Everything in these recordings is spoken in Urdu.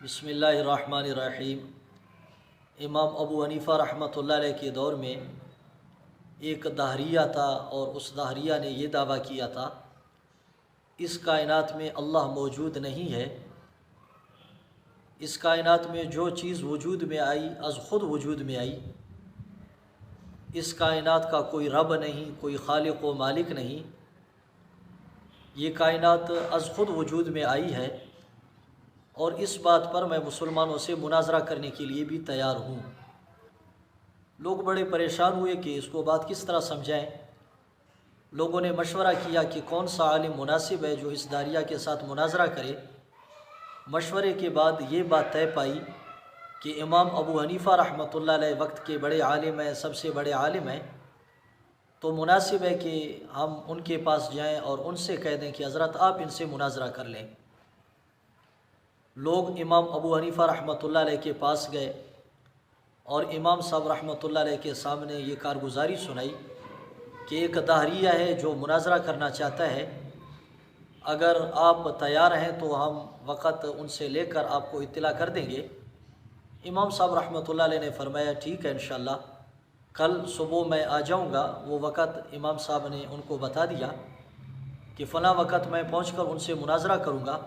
بسم اللہ الرحمن الرحیم۔ امام ابو حنیفہ رحمۃ اللہ علیہ کے دور میں ایک دہریہ تھا، اور اس دہریہ نے یہ دعویٰ کیا تھا اس کائنات میں اللہ موجود نہیں ہے۔ اس کائنات میں جو چیز وجود میں آئی از خود وجود میں آئی، اس کائنات کا کوئی رب نہیں، کوئی خالق و مالک نہیں، یہ کائنات از خود وجود میں آئی ہے۔ اور اس بات پر میں مسلمانوں سے مناظرہ کرنے کے لیے بھی تیار ہوں۔ لوگ بڑے پریشان ہوئے کہ اس کو بات کس طرح سمجھائیں۔ لوگوں نے مشورہ کیا کہ کون سا عالم مناسب ہے جو اس داریہ کے ساتھ مناظرہ کرے۔ مشورے کے بعد یہ بات طے پائی کہ امام ابو حنیفہ رحمۃ اللہ علیہ وقت کے بڑے عالم ہیں، سب سے بڑے عالم ہیں، تو مناسب ہے کہ ہم ان کے پاس جائیں اور ان سے کہہ دیں کہ حضرت آپ ان سے مناظرہ کر لیں۔ لوگ امام ابو حنیفہ رحمۃ اللہ علیہ کے پاس گئے اور امام صاحب رحمۃ اللہ علیہ کے سامنے یہ کارگزاری سنائی کہ ایک دہریہ ہے جو مناظرہ کرنا چاہتا ہے، اگر آپ تیار ہیں تو ہم وقت ان سے لے کر آپ کو اطلاع کر دیں گے۔ امام صاحب رحمۃ اللہ علیہ نے فرمایا ٹھیک ہے، انشاءاللہ کل صبح میں آ جاؤں گا۔ وہ وقت امام صاحب نے ان کو بتا دیا کہ فلاں وقت میں پہنچ کر ان سے مناظرہ کروں گا،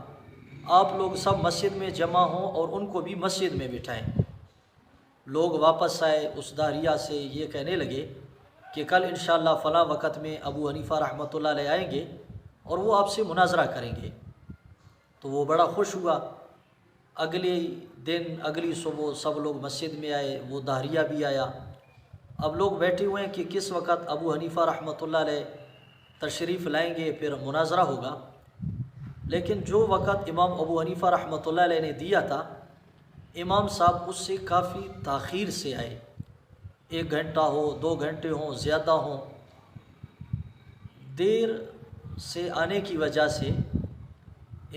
آپ لوگ سب مسجد میں جمع ہوں اور ان کو بھی مسجد میں بٹھائیں۔ لوگ واپس آئے، اس داریہ سے یہ کہنے لگے کہ کل انشاءاللہ فلاں وقت میں ابو حنیفہ رحمۃ اللہ علیہ آئیں گے اور وہ آپ سے مناظرہ کریں گے۔ تو وہ بڑا خوش ہوا۔ اگلے دن اگلی صبح سب لوگ مسجد میں آئے، وہ داریہ بھی آیا۔ اب لوگ بیٹھے ہوئے ہیں کہ کس وقت ابو حنیفہ رحمۃ اللہ علیہ تشریف لائیں گے، پھر مناظرہ ہوگا۔ لیکن جو وقت امام ابو حنیفہ رحمۃ اللہ علیہ نے دیا تھا، امام صاحب اس سے کافی تاخیر سے آئے۔ 1 گھنٹہ ہو، 2 گھنٹے ہوں، زیادہ ہوں۔ دیر سے آنے کی وجہ سے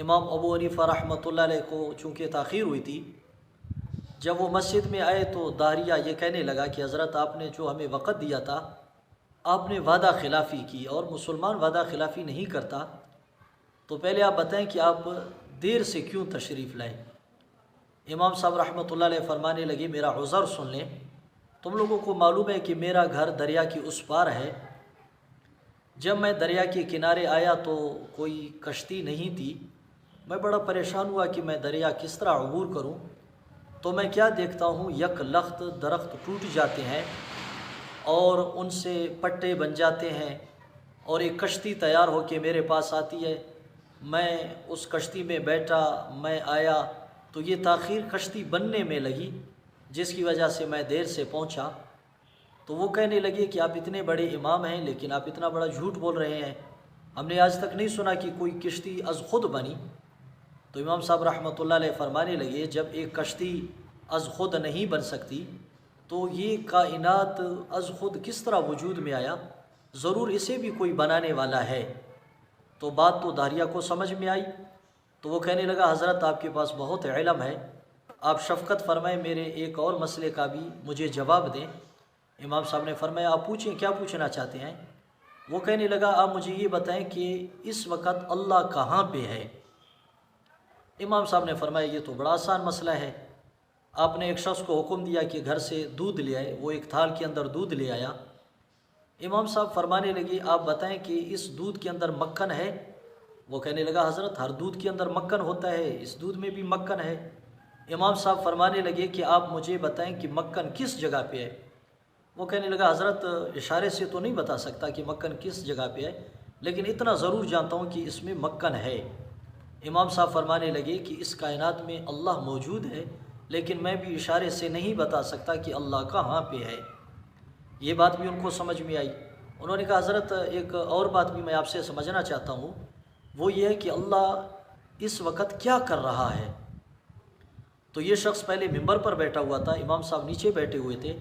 امام ابو حنیفہ رحمۃ اللہ علیہ کو چونکہ تاخیر ہوئی تھی، جب وہ مسجد میں آئے تو داریہ یہ کہنے لگا کہ حضرت آپ نے جو ہمیں وقت دیا تھا، آپ نے وعدہ خلافی کی، اور مسلمان وعدہ خلافی نہیں کرتا، تو پہلے آپ بتائیں کہ آپ دیر سے کیوں تشریف لائیں۔ امام صاحب رحمۃ اللہ علیہ فرمانے لگے میرا عذر سن لیں، تم لوگوں کو معلوم ہے کہ میرا گھر دریا کی اس پار ہے۔ جب میں دریا کے کنارے آیا تو کوئی کشتی نہیں تھی۔ میں بڑا پریشان ہوا کہ میں دریا کس طرح عبور کروں، تو میں کیا دیکھتا ہوں، یک لخت درخت ٹوٹ جاتے ہیں اور ان سے پٹے بن جاتے ہیں، اور ایک کشتی تیار ہو کے میرے پاس آتی ہے۔ میں اس کشتی میں بیٹھا، میں آیا تو یہ تاخیر کشتی بننے میں لگی، جس کی وجہ سے میں دیر سے پہنچا۔ تو وہ کہنے لگے کہ آپ اتنے بڑے امام ہیں لیکن آپ اتنا بڑا جھوٹ بول رہے ہیں، ہم نے آج تک نہیں سنا کہ کوئی کشتی از خود بنی۔ تو امام صاحب رحمۃ اللہ علیہ فرمانے لگے جب ایک کشتی از خود نہیں بن سکتی تو یہ کائنات از خود کس طرح وجود میں آیا، ضرور اسے بھی کوئی بنانے والا ہے۔ تو بات تو داریہ کو سمجھ میں آئی، تو وہ کہنے لگا حضرت آپ کے پاس بہت علم ہے، آپ شفقت فرمائیں، میرے ایک اور مسئلے کا بھی مجھے جواب دیں۔ امام صاحب نے فرمایا آپ پوچھیں، کیا پوچھنا چاہتے ہیں؟ وہ کہنے لگا آپ مجھے یہ بتائیں کہ اس وقت اللہ کہاں پہ ہے؟ امام صاحب نے فرمایا یہ تو بڑا آسان مسئلہ ہے۔ آپ نے ایک شخص کو حکم دیا کہ گھر سے دودھ لے آئے، وہ ایک تھال کے اندر دودھ لے آیا۔ امام صاحب فرمانے لگے آپ بتائیں کہ اس دودھ کے اندر مکھن ہے؟ وہ کہنے لگا حضرت ہر دودھ کے اندر مکھن ہوتا ہے، اس دودھ میں بھی مکھن ہے۔ امام صاحب فرمانے لگے کہ آپ مجھے بتائیں کہ مکھن کس جگہ پہ ہے؟ وہ کہنے لگا حضرت اشارے سے تو نہیں بتا سکتا کہ مکھن کس جگہ پہ ہے، لیکن اتنا ضرور جانتا ہوں کہ اس میں مکھن ہے۔ امام صاحب فرمانے لگے کہ اس کائنات میں اللہ موجود ہے، لیکن میں بھی اشارے سے نہیں بتا سکتا کہ اللہ کہاں پہ ہے۔ یہ بات بھی ان کو سمجھ میں آئی۔ انہوں نے کہا حضرت ایک اور بات بھی میں آپ سے سمجھنا چاہتا ہوں، وہ یہ ہے کہ اللہ اس وقت کیا کر رہا ہے۔ تو یہ شخص پہلے ممبر پر بیٹھا ہوا تھا، امام صاحب نیچے بیٹھے ہوئے تھے،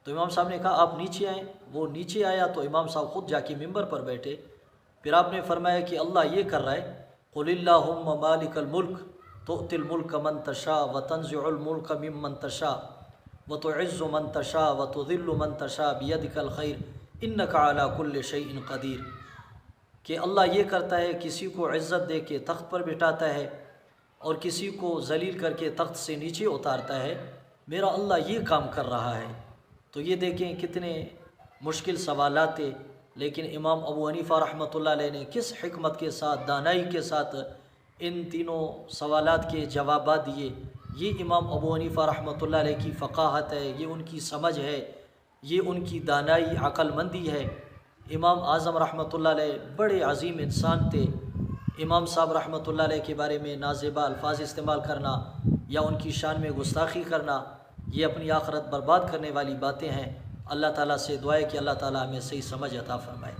تو امام صاحب نے کہا آپ نیچے آئیں۔ وہ نیچے آیا تو امام صاحب خود جا کے ممبر پر بیٹھے۔ پھر آپ نے فرمایا کہ اللہ یہ کر رہا ہے قل اللہم مالک الملک تؤتی الملک من تشاء وتنزع الملک ممن تشاء وتعز من تشاء وتذل من تشاء بیدک الخیر انک علی کل شیء قدیر، کہ اللہ یہ کرتا ہے کسی کو عزت دے کے تخت پر بٹھاتا ہے اور کسی کو ذلیل کر کے تخت سے نیچے اتارتا ہے، میرا اللہ یہ کام کر رہا ہے۔ تو یہ دیکھیں کتنے مشکل سوالات تھے، لیکن امام ابو حنیفہ رحمۃ اللہ علیہ نے کس حکمت کے ساتھ، دانائی کے ساتھ ان تینوں سوالات کے جوابات دیے۔ یہ امام ابو حنیفہ رحمۃ اللہ علیہ کی فقاہت ہے، یہ ان کی سمجھ ہے، یہ ان کی دانائی، عقل مندی ہے۔ امام اعظم رحمۃ اللہ علیہ بڑے عظیم انسان تھے۔ امام صاحب رحمۃ اللہ علیہ کے بارے میں نازیبا الفاظ استعمال کرنا یا ان کی شان میں گستاخی کرنا، یہ اپنی آخرت برباد کرنے والی باتیں ہیں۔ اللہ تعالیٰ سے دعا ہے کہ اللہ تعالیٰ ہمیں صحیح سمجھ عطا فرمائے۔